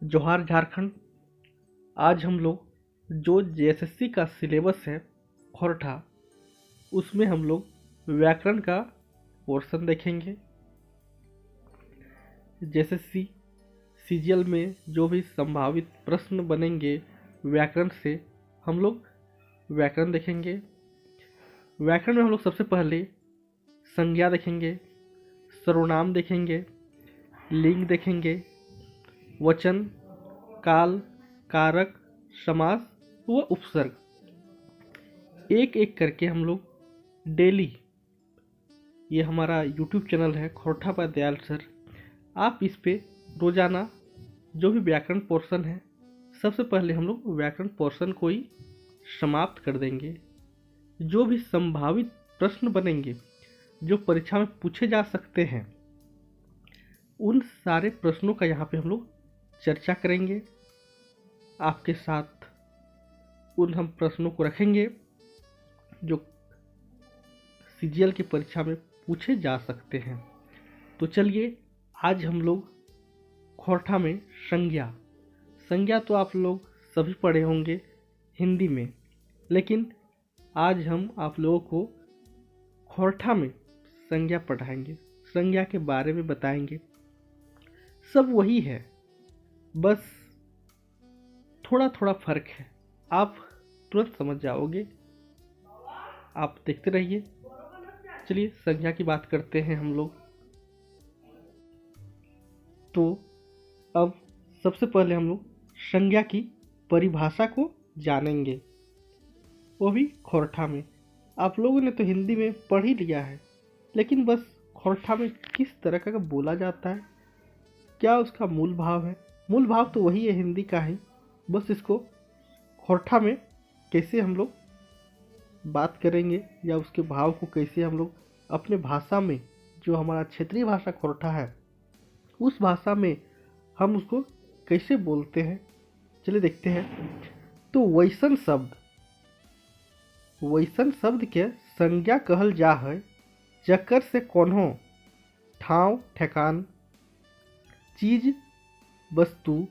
जोहार झारखंड। आज हम लोग जो जेएसएससी का सिलेबस है खोरठा, उसमें हम लोग व्याकरण का पोर्शन देखेंगे। जेएसएससी सीजीएल में जो भी संभावित प्रश्न बनेंगे व्याकरण से, हम लोग व्याकरण देखेंगे। व्याकरण में हम लोग सबसे पहले संज्ञा देखेंगे, सर्वनाम देखेंगे, लिंग देखेंगे, वचन, काल, कारक, समास व उपसर्ग, एक एक करके हम लोग डेली, ये हमारा यूट्यूब चैनल है खोरठा बाय दयाल सर, आप इस पे रोजाना जो भी व्याकरण पोर्शन है, सबसे पहले हम लोग व्याकरण पोर्शन को ही समाप्त कर देंगे। जो भी संभावित प्रश्न बनेंगे जो परीक्षा में पूछे जा सकते हैं, उन सारे प्रश्नों का यहाँ पे हम लोग चर्चा करेंगे। आपके साथ उन हम प्रश्नों को रखेंगे जो सीजीएल की परीक्षा में पूछे जा सकते हैं। तो चलिए, आज हम लोग खोरठा में संज्ञा तो आप लोग सभी पढ़े होंगे हिंदी में, लेकिन आज हम आप लोगों को खोरठा में संज्ञा पढ़ाएंगे, संज्ञा के बारे में बताएंगे। सब वही है, बस थोड़ा थोड़ा फर्क है, आप तुरंत समझ जाओगे। आप देखते रहिए। चलिए संज्ञा की बात करते हैं हम लोग। तो अब सबसे पहले हम लोग संज्ञा की परिभाषा को जानेंगे, वो भी खोरठा में। आप लोगों ने तो हिंदी में पढ़ ही लिया है, लेकिन बस खोरठा में किस तरह का बोला जाता है, क्या उसका मूल भाव है। मूल भाव तो वही है हिंदी का ही, बस इसको खोरठा में कैसे हम लोग बात करेंगे या उसके भाव को कैसे हम लोग अपने भाषा में, जो हमारा क्षेत्रीय भाषा खोरठा है, उस भाषा में हम उसको कैसे बोलते हैं, चलिए देखते हैं। तो वैसन शब्द के संज्ञा कहल जा है, जकर से कोनो ठाव ठेकान, चीज, वस्तु,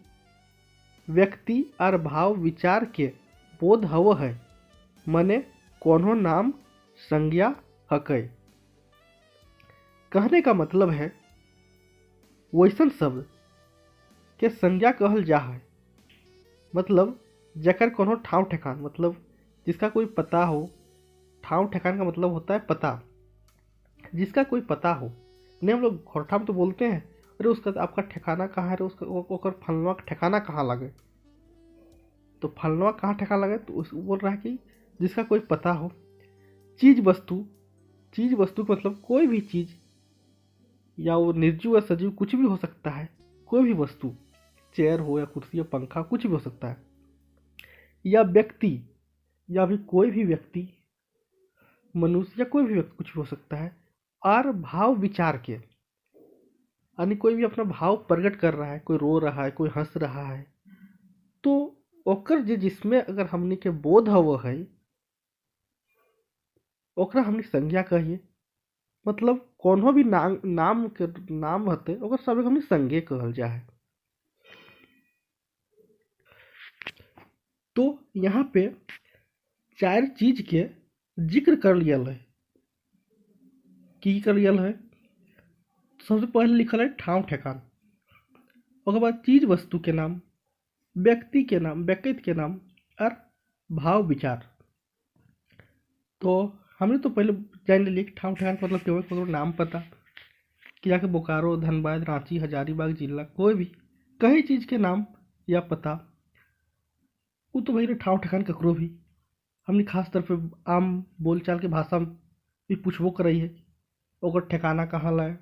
व्यक्ति और भाव विचार के बोध हव है, मने कोनो नाम संज्ञा हकै। कहने का मतलब है वैसन शब्द के संज्ञा कहल जा है, मतलब जकर कोनो ठाव ठेकान, मतलब जिसका कोई पता हो। ठाव ठेकान का मतलब होता है पता, जिसका कोई पता हो। नहीं, हम लोग खोरठा में तो बोलते हैं, अरे उसका आपका ठिकाना कहाँ है, उसका ओकर फलनवा का ठिकाना कहाँ लगे। तो फलनवा कहाँ ठिकाना लगे, तो उस बोल रहा है कि जिसका कोई पता हो। चीज वस्तु का मतलब कोई भी चीज, या वो निर्जीव या सजीव कुछ भी हो सकता है, कोई भी वस्तु, चेयर हो या कुर्सी या पंखा, कुछ भी हो सकता है। या व्यक्ति, या भी कोई भी व्यक्ति, मनुष्य या कोई भी व्यक्ति, कुछ भी हो सकता है। और भाव विचार के, यानी कोई भी अपना भाव प्रकट कर रहा है, कोई रो रहा है, कोई हंस रहा है, तो ओकर जिसमें अगर हमने के बोध हव है, ओकरा हमने संज्ञा कहिए। मतलब कोनो भी नाम हते, ओकर सब हमने संज्ञा कहल जा है। तो यहाँ पे चार चीज के जिक्र कर लियल है। की कर लियल है? सबसे पहले लिखल है ठाव ठेकान, उसके बाद चीज वस्तु के नाम, व्यक्ति के नाम, व्यक्ति के नाम, और भाव विचार। तो हमने तो पहले जान लिया कि ठाव ठेकान मतलब क्या हो, नाम पता, कि जाके बोकारो, धनबाद, रांची, हजारीबाग जिला, कोई भी कहीं चीज के नाम या पता, वो तो भाई ठाव ठेकान ककरो भी हमने खास तौर पे आम बोलचाल के भाषा में भी पूछबो करई है, ओकर ठिकाना कहाँ लाए।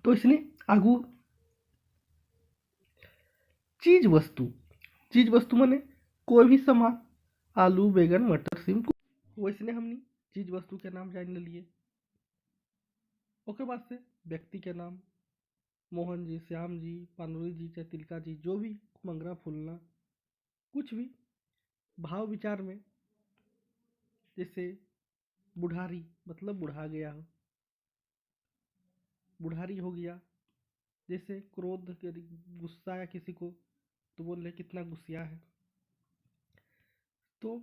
तो इसलिए आगू चीज वस्तु माने कोई भी सामान, आलू, बैगन, मटर, सिम, वैसने हमने चीज वस्तु के नाम जान लिए। ओकर बाद से व्यक्ति के नाम, मोहन जी, श्याम जी, पानुरी जी, चाहे तिलका जी, जो भी, मंगरा, फुलना, कुछ भी। भाव विचार में जैसे बुढ़ारी, मतलब बुढ़ा गया हो, बुढ़ारी हो गया। जैसे क्रोध, यदि गुस्सा आया किसी को तो बोल रहे कितना गुस्सिया है। तो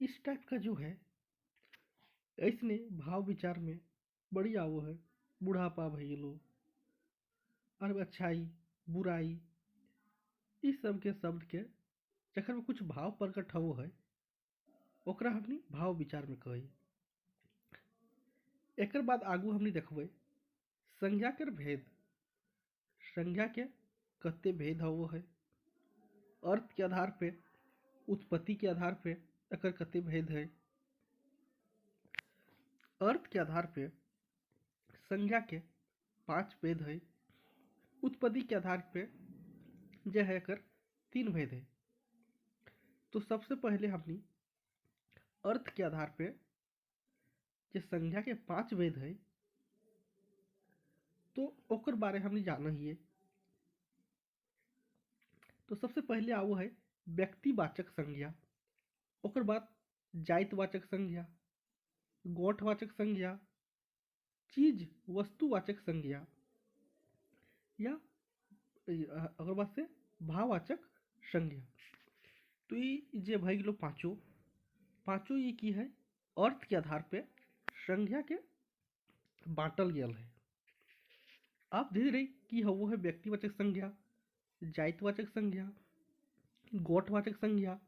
इस टाइप का जो है, ऐसने भाव विचार में बड़ी आवो है। बुढ़ापा भइलो और अच्छाई, बुराई, इस सब के शब्द के जखन में कुछ भाव प्रकट हो है, ओकरा हमनी भाव विचार में कही। एकर बाद आगू हमनी देखबै संज्ञा के भेद। संज्ञा के कते भेद हो है, अर्थ के आधार पे, उत्पत्ति के आधार पे एकर कते भेद है। अर्थ के आधार पे संज्ञा के 5 भेद है। उत्पत्ति के आधार पे जो है एकर 3 भेद है। तो सबसे पहले हमनी अर्थ के आधार पे जे संज्ञा के 5 भेद है, तो ओकर बारे हमनी जाना ही। तो सबसे पहले आवो है व्यक्तिवाचक संज्ञा, ओकर बाद जातिवाचक संज्ञा, गोठवाचक संज्ञा, चीज वस्तुवाचक संज्ञा, या अगर बात से भाववाचक संज्ञा। तो ये जे भाई गेलो पांचों ये की है, अर्थ के आधार पे संज्ञा के बांटल गया है। आप धीरे धीरे की हो वो है व्यक्तिवाचक संज्ञा, जातिवाचक संज्ञा, गोठवाचक संज्ञा,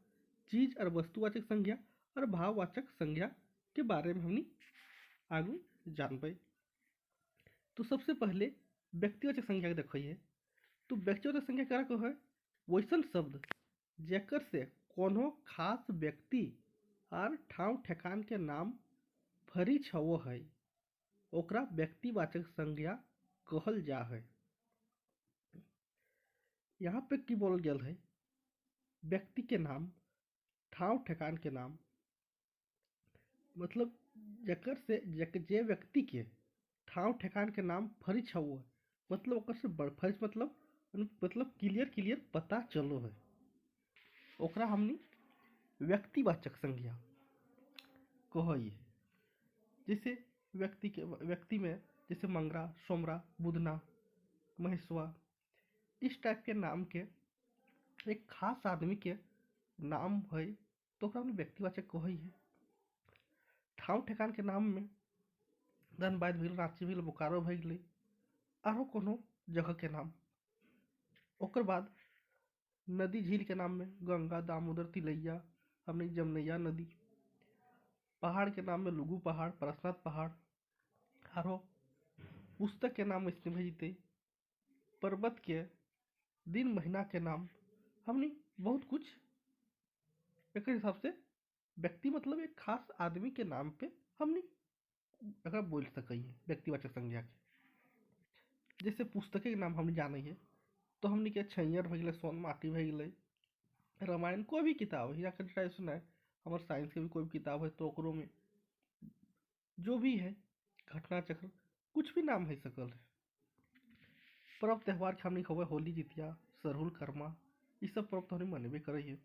चीज और वस्तुवाचक संज्ञा और भाववाचक संज्ञा के बारे में हमनी आगू जानबे। तो सबसे पहले व्यक्तिवाचक संज्ञा के देखिए। तो व्यक्तिवाचक संज्ञा क्या कहो है? वैसन शब्द जेकर से कोनो खास व्यक्ति और ठाव ठेकान के नाम फरी छवो है, ओकरा व्यक्तिवाचक संज्ञा कहल जा है। यहाँ पे की बोल गया है? व्यक्ति के नाम, ठाव ठेकान के नाम, मतलब जकर से जे व्यक्ति के ठाव ठेकान के नाम फरिच हुआ, मतलब ओकर से फरिच मतलब क्लियर पता चलो है, ओकरा हमनी व्यक्तिवाचक संज्ञा कहिए। जैसे व्यक्ति में जैसे मंगरा, सोमरा, बुधना, महेशवा, इस टाइप के नाम के एक खास आदमी के नाम है, तो ओकरा हमनी व्यक्तिवाचक कहिए। ठाव ठेकान के नाम में धनबाद भइल, रांची भइल, बोकारो भइल, आरो कोनो जगह के नाम। ओकर बाद नदी झील के नाम में गंगा, दामोदर, तिलैया, हमनी जमनैया नदी। पहाड़ के नाम में लुगु पहाड़, परसनाथ पहाड़, आरो पुस्तक के नाम इसमें भेजते। पर्वत के, दिन महीना के नाम, हमनी बहुत कुछ एक हिसाब से व्यक्ति मतलब एक खास आदमी के नाम पे हमनी अगर बोल सकिए व्यक्तिवाचक संज्ञा के। जैसे पुस्तक के नाम हमने जाने है, तो हमनी के छैयर भइल, सोन माटी भइल, रामायण कोई भी किताब है, या फिर सुना है हमारे साइंस के भी कोई भी किताब है, तो ओकरो में जो भी है घटना चक्र कुछ भी नाम है सकल है। पर्व त्यौहार के हमनी खबर होली, जितिया, सरहुल, कर्मा, ये सब पर्व तो हमने मनेबे करिए।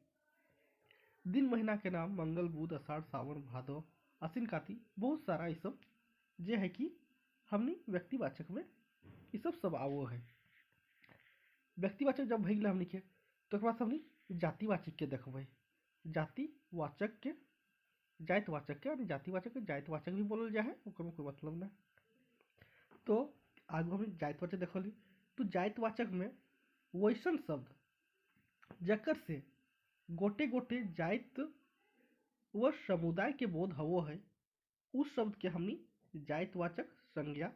दिन महीना के नाम मंगल, बुध, आषाढ़, सावन, भादव, आसिन, काती, बहुत सारा ये सब जे है कि हमनी व्यक्तिवाचक में ये सब आवो है। व्यक्तिवाचक जब भइल हमनी के, तो एक बात हमनी जातिवाचक के देखबै। जातिवाचक के जातिवाचक के और जातिवाचक के जातिवाचक भी बोलल जा है, ओकर में कोई मतलब ना। तो आगू हमनी जातिवाचक देखली। तो जातिवाचक में वैसन शब्द जकर से गोटे गोटे जाति व समुदाय के बोध हवो है, उस शब्द के हमनी जातिवाचक संज्ञा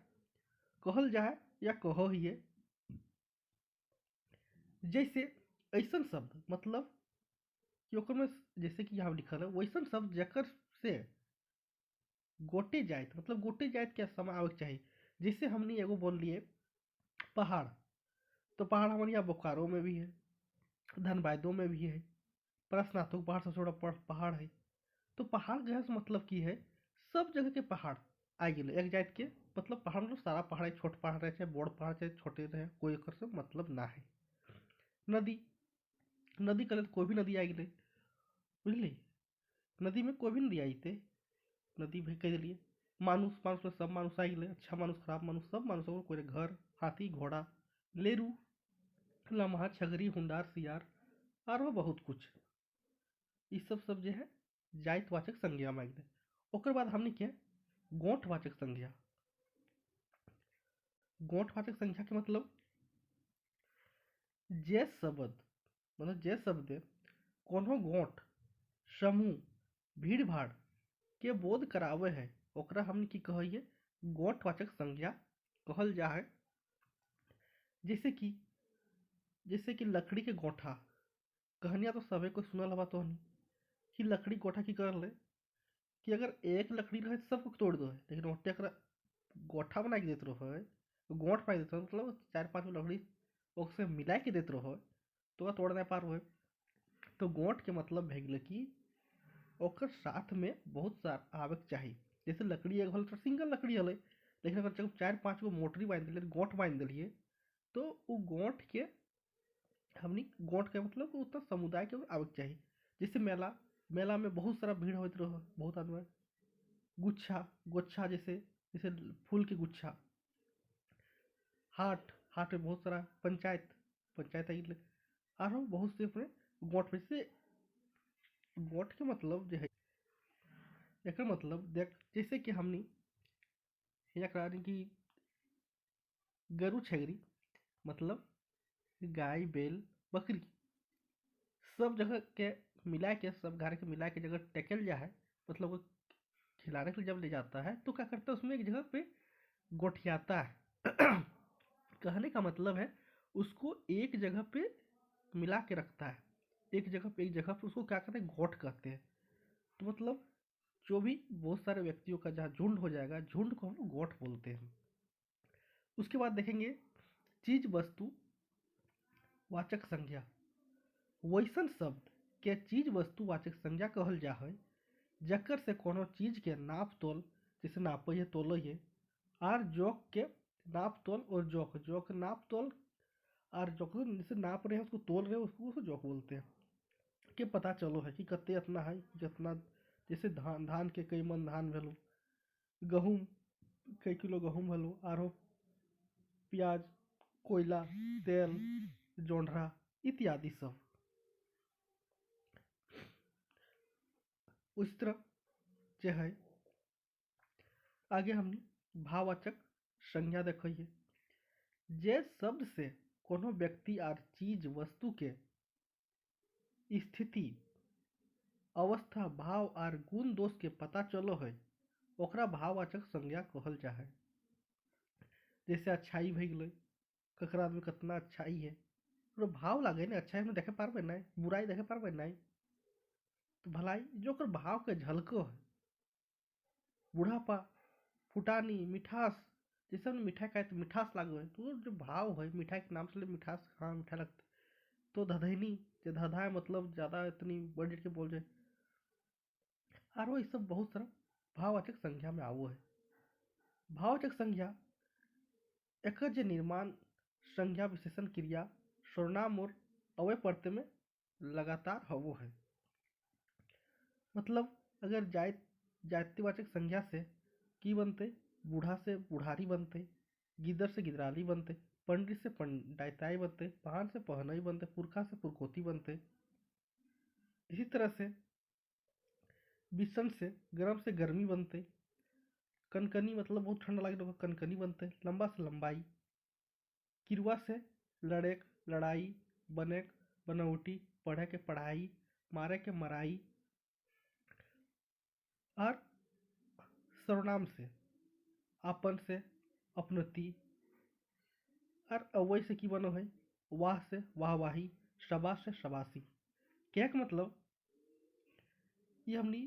कहल जाए या कहो ही। जैसे ऐसन शब्द मतलब कि ओकर में जैसे कि यहाँ लिखल है वैसन शब्द जकर से गोटे जाति मतलब गोटे जाति के समय आवे के चाहिए। जैसे हमनी एगो बोल लिए पहाड़, तो पहाड़ हमारे यहाँ बोकारो में भी है, धनबादों में भी है, परसनाथों पहाड़ सबसे बड़ा पहाड़ है। तो पहाड़ गए से मतलब की है सब जगह के पहाड़ आ गए एक जाति के, मतलब पहाड़ मतलब सारा पहाड़ है, छोट पहाड़ रहे चाहे बड़ पहाड़ चाहे छोटे रहे, कोई एकर से मतलब ना है। नदी, नदी कल कोई भी नदी आ गई, बुझली, नदी में कोई भी नदी आई थे, नदी भी कह दिलिए। मानुष, मानुष में सब मानुष आ गए, अच्छा मानुष, खराब मानुष, सब मानुष, कोई घर, हाथी, घोड़ा, लेरू, लम्हा, छगरी, हुंडार, सियार आरो बहुत कुछ। ई सब जे है जातिवाचक संज्ञा में आबि गेलै। ओकर बाद हमनी के गोठवाचक संज्ञा। गोठवाचक संज्ञा के मतलब जे शब्द कोनो गोठ, समूह, भीड़ भाड़ के बोध करावे है ओकरा हमनी की कहिए गोठवाचक संज्ञा कहल जा है। जैसे कि लकड़ी के गोठा, कहानियां तो सबे कोई सुनल हवा तो नहीं कि लकड़ी गोठा की कर ले कि अगर एक लकड़ी रहे तो सबको तोड़ दो है, लेकिन ओटे अगर गोठा बना के देते रहो है, गोठ बना देते रहो मतलब 4-5 लकड़ी ओकसे मिला के देते रहो तो तोड़ नहीं पार है। तो गोठ के मतलब भे गेलै कि ओकर साथ में बहुत सारा आवे के चाही। जैसे लकड़ी एगो हल तो सिंगल लकड़ी हलै, लेकिन अगर जब 4-5 गो मोटरी बांध दिलियै, गोठ बांध दिलियै, तो उ गोठ के हमनी गोठ के मतलब उतना समुदाय के आवे के चाही। जैसे मेला में बहुत सारा भीड़ होइत रहो, बहुत आदमी, गोच्छा जैसे फूल के गुच्छा, हाट में बहुत सारा पंचायत आई गेलै, आरो बहुत से अपने गोठ में से। गोठ के मतलब जो है एकर मतलब देख, जैसे कि हमनी एकरा की गरु छेगरी मतलब गाय बैल बकरी सब जगह के मिला के, सब घर के मिला के जगह टेकल जा है, मतलब वो खिलाने के लिए जब ले जाता है तो क्या करता है उसमें एक जगह पे गोठियाता है। कहने का मतलब है उसको एक जगह पे मिला के रखता है, एक जगह पे उसको क्या कहते हैं, गोठ कहते हैं। तो मतलब जो भी बहुत सारे व्यक्तियों का जहाँ झुंड हो जाएगा, झुंड को हम लोग गोठ बोलते हैं। उसके बाद देखेंगे चीज वस्तु वाचक संज्ञा। वैसन शब्द के चीज वस्तु वाचक संज्ञा कहल जा है जकर से कोनो चीज के नाप तोल, जैसे नापे तोले, आर जोक के नाप तोल और जोक नाप तोल और जोक जैसे नाप रहे हैं उसको तोल रहे हैं उसको जोक बोलते हैं, के पता चलो है कि कते इतना है जितना। जैसे धान के कई मन धान भेलो, गहूम कई किलो गहूम भेलो, आरो प्याज, कोयला, तेल, जोंढरा इत्यादि सब। उस तरह जो है आगे हमने भाववाचक संज्ञा देखिए। जे शब्द से कोनो व्यक्ति आर चीज वस्तु के स्थिति, अवस्था, भाव आर गुण दोष के पता चलो है ओकरा भाववाचक संज्ञा कहल जा है। जैसे अच्छाई भई गेलै, ककरा आदमी कितना अच्छाई है, तो भाव लागे ना, अच्छाई में देखे पारबे नहीं, बुराई देखे पारबे नहीं, तो भलाई जो ओकर भाव के झलको है। बुढ़ापा, फुटानी, मिठास, जैसे हमने मिठाई खाए तो मिठास लागो है, तो जो भाव है मिठाई के नाम से मिठास, हाँ मीठा लगता है। तो धधैनी, जो धधा मतलब ज्यादा इतनी बढ़ के बोल जाए, और ये सब बहुत सारा भाववाचक संज्ञा में आवो है। भाववाचक संज्ञा एकर जे निर्माण संज्ञा विशेषण क्रिया सर्वनाम और अव्यय प्रत्यय में लगातार होवो है। मतलब अगर जातिवाचक संज्ञा से की बनते, बूढ़ा से बुढ़ारी बनते, गिदर से गिदराली बनते, पंडित से पंडिताई बनते, पहान से पहनई बनते, पुरखा से पुरखोती बनते। इसी तरह से विषम से गर्म से गर्मी बनते, कनकनी मतलब बहुत ठंडा लगे तो कनकनी बनते, लंबा से लंबाई, किरुआ से लड़ेक लड़ाई, बनेक बनौटी, पढ़े के पढ़ाई, मारे के मराई, और सर्वनाम से अपन से अपनति, और अवय से की बनो है, वाह से वाहवाही, शबाश से शबासी। क्या के मतलब ये हमनी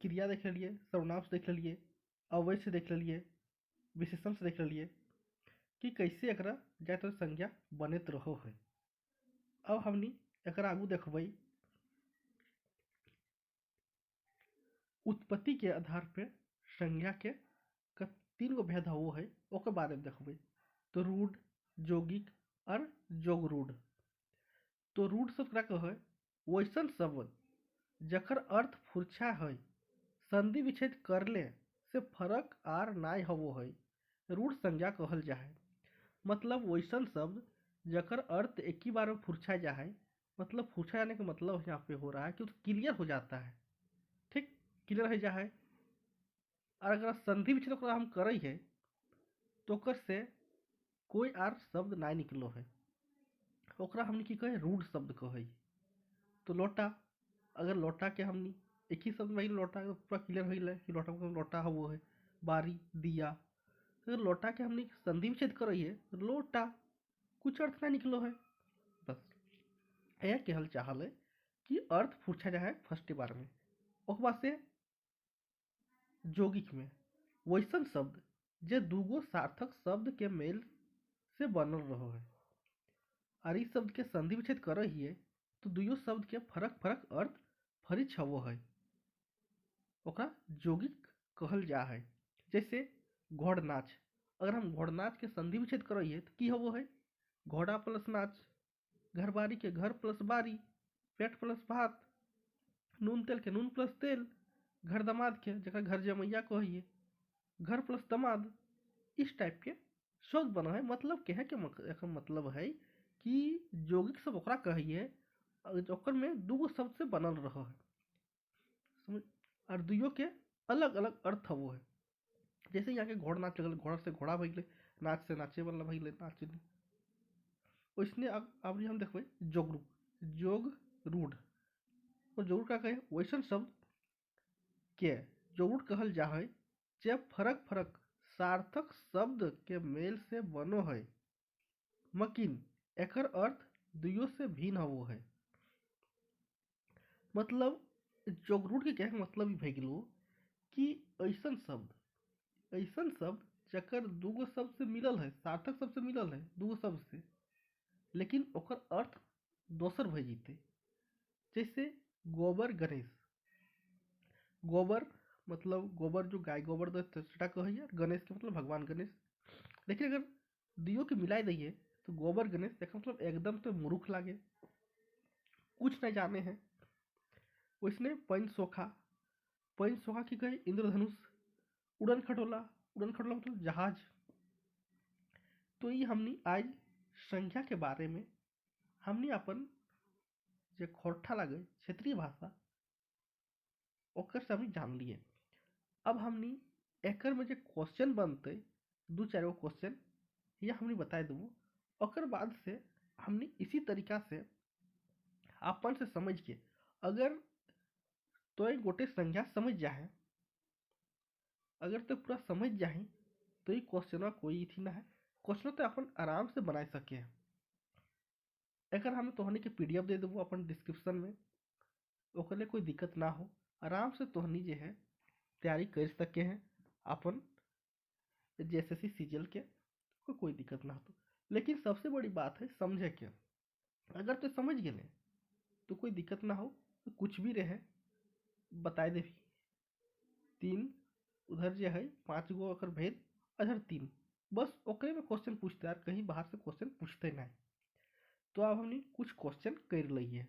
क्रिया देख लिए, सर्वनाम से देख लिए, अवय से देख लिए, विशेषण से देख लिए कि कैसे एकरा जाति संज्ञा बनत रहो है। अब हमनी एकरा आगू देखबै उत्पत्ति के आधार पे संज्ञा के 3 गो भेद हो है ओकर बारे में देखबै। तो रूढ़, जोगिक और जोगरूढ़। तो रूढ़ शब्द क्या कहे, वैसन शब्द जकर अर्थ फुरछा है, संधि विच्छेद करले से फर्क आर नाय होवो है, रूढ़ संज्ञा कहल जा है। मतलब वैसन शब्द जकर अर्थ एक ही बार में फुर्छा जा है, मतलब फुर्छा जाने का मतलब यहाँ पे हो रहा है कि उसको क्लियर हो जाता है, ठीक, क्लियर हो जा है। और अगर संधि विच्छेद ओकरा हम करे है तो ओकर से कोई आर शब्द ना निकलो है, ओकरा हमने की कहे रूढ़ शब्द कहे। तो लोटा, अगर लोटा के हमने एक ही शब्द में लोटा पूरा क्लियर हो कि लोटा का लोटा है वो है। बारी, दिया, अगर लोटा के हमने संधि विच्छेद करी है तो लोटा कुछ अर्थ ना निकलो है। बस यह कहल चाहल है कि अर्थ पूछा जाए फर्स्ट बार में। ओक बाद से यौगिक में वैसन शब्द जे दूगो सार्थक शब्द के मेल से बनल रहो है, और इस शब्द के संधि विच्छेद कर ही है तो दुयो शब्द के फरक फरक अर्थ फरी छवो है, ओकरा यौगिक कहल जा है। जैसे घोड़ नाच, अगर हम घोड़ नाच के संधि विच्छेद करिए तो की होवो है, घोड़ा प्लस नाच, घरबारी के घर प्लस बारी, पेट प्लस भात, नून तेल के नून प्लस तेल, घर दमाद के जरा घर जमैया कहिए, घर प्लस दमाद, इस टाइप के शब्द बना है। मतलब कहे के मतलब है कि यौगिक सब ओकरा कहिए ओकर में दूगो शब्द से बनल रहा है, समझ, और दुइयों के अलग अलग अर्थ वो है। जैसे यहाँ के घोड़ नाच लगल, घोड़ा से घोड़ा भइले, नाच से नाचे वाला भइले, नाचे नहीं। वैसने अब हम देखबे जोगरू, जोग रूढ़, और जोगरूढ़ का कहे वैसन शब्द के जोगरूढ़ कहल जा है जब फरक फरक सार्थक शब्द के मेल से बनो है, मकिन एकर अर्थ दुइयों से भिन्न हो है। मतलब जोगरूढ़ के कहे मतलब ही भइलो कि ऐसन शब्द जकर दूगो शब्द से मिलल है, सार्थक शब्द से मिलल है दूगो शब्द से, लेकिन ओकर अर्थ दोसर भय जीते। जैसे गोबर गणेश, गोबर मतलब गोबर जो गाय गोबर दे सेटा कहिए, गणेश के मतलब भगवान गणेश। लेकिन अगर दियो के मिलाई दिए तो गोबर गणेश देखा मतलब एकदम तो मूर्ख लागे, कुछ नहीं जाने हैं। वैसने पैन सोखा की कहे इंद्रधनुष, उड़न खटोला मतलब जहाज। तो ये हमने आज संख्या के बारे में हमने अपन जो खोरठा लगे क्षेत्रीय भाषा ओकर से हमने जान लिए। अब हमने एकर में जो क्वेश्चन बनते दो चार गो क्वेश्चन यह हमने बता देबो, ओकर बाद से हमने इसी तरीका से अपन से समझ के अगर तो एक गोटे संख्या समझ जाए, अगर तो पूरा समझ जाए तो ये क्वेश्चन कोई थी ना है, क्वेश्चन तो अपन आराम से बना सके। अगर हमें तोहनी के पीडीएफ दे देबो अपन डिस्क्रिप्शन में, ओकर लिए कोई दिक्कत ना हो, आराम से तोहनी जो है तैयारी कर सके हैं अपन जेएसएससी सीजीएल के, कोई दिक्कत ना हो। लेकिन सबसे बड़ी बात है समझे के, अगर तो समझ गए तो कोई दिक्कत ना हो, तो कुछ भी रहे बताए दे भी। 3 उधर जो है 5 गो अगर भेद अधर 3, बस ओकरे में क्वेश्चन पूछते यार, कहीं बाहर से क्वेश्चन पूछते ना। तो अब हमने कुछ क्वेश्चन कर लिए।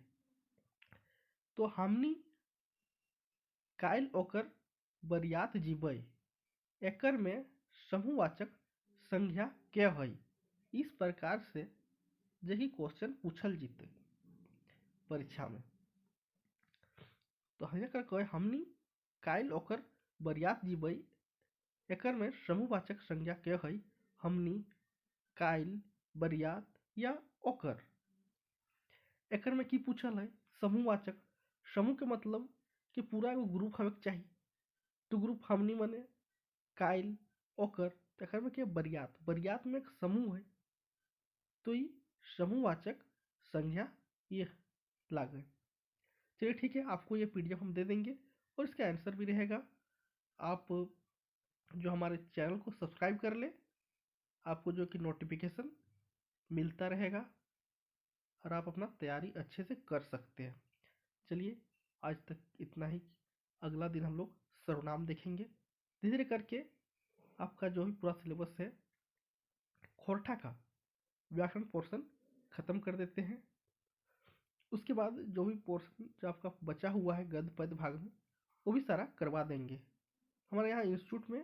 तो हमने काल ओकर बरियात जीबै एकर में समूहवाचक संज्ञा क्या है, इस प्रकार से यही क्वेश्चन पूछल जीते परीक्षा में। तो हमनी काल ओकर बरियात जीबै एकर में समूहवाचक संज्ञा क्या है, हमनी काल बरियात या ओकर। एकर में की पूछल है समूहवाचक, समूह के मतलब कि पूरा एगो ग्रुप हवे के चाहिए, तो ग्रुप हमनी मने काल ओकर। एकर में क्या बरियात, बरियात में एक समूह है, तो ये समूहवाचक संज्ञा ये लागे। चलिए ठीक है, आपको ये पीडीएफ हम दे देंगे और इसका आंसर भी रहेगा। आप जो हमारे चैनल को सब्सक्राइब कर ले, आपको जो कि नोटिफिकेशन मिलता रहेगा और आप अपना तैयारी अच्छे से कर सकते हैं। चलिए आज तक इतना ही, अगला दिन हम लोग सर्वनाम देखेंगे। धीरे धीरे करके आपका जो भी पूरा सिलेबस है खोरठा का व्याकरण पोर्शन खत्म कर देते हैं। उसके बाद जो भी पोर्शन जो आपका बचा हुआ है गद्य पद्य भाग में, वो भी सारा करवा देंगे। हमारे यहाँ इंस्टीट्यूट में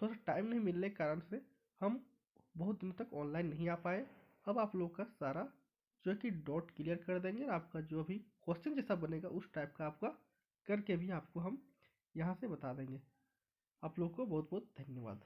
थोड़ा सा टाइम नहीं मिलने के कारण से हम बहुत दिनों तक ऑनलाइन नहीं आ पाए। अब आप लोग का सारा जो है कि डाउट क्लियर कर देंगे और आपका जो भी क्वेश्चन जैसा बनेगा उस टाइप का आपका करके भी आपको हम यहाँ से बता देंगे। आप लोग को बहुत बहुत धन्यवाद।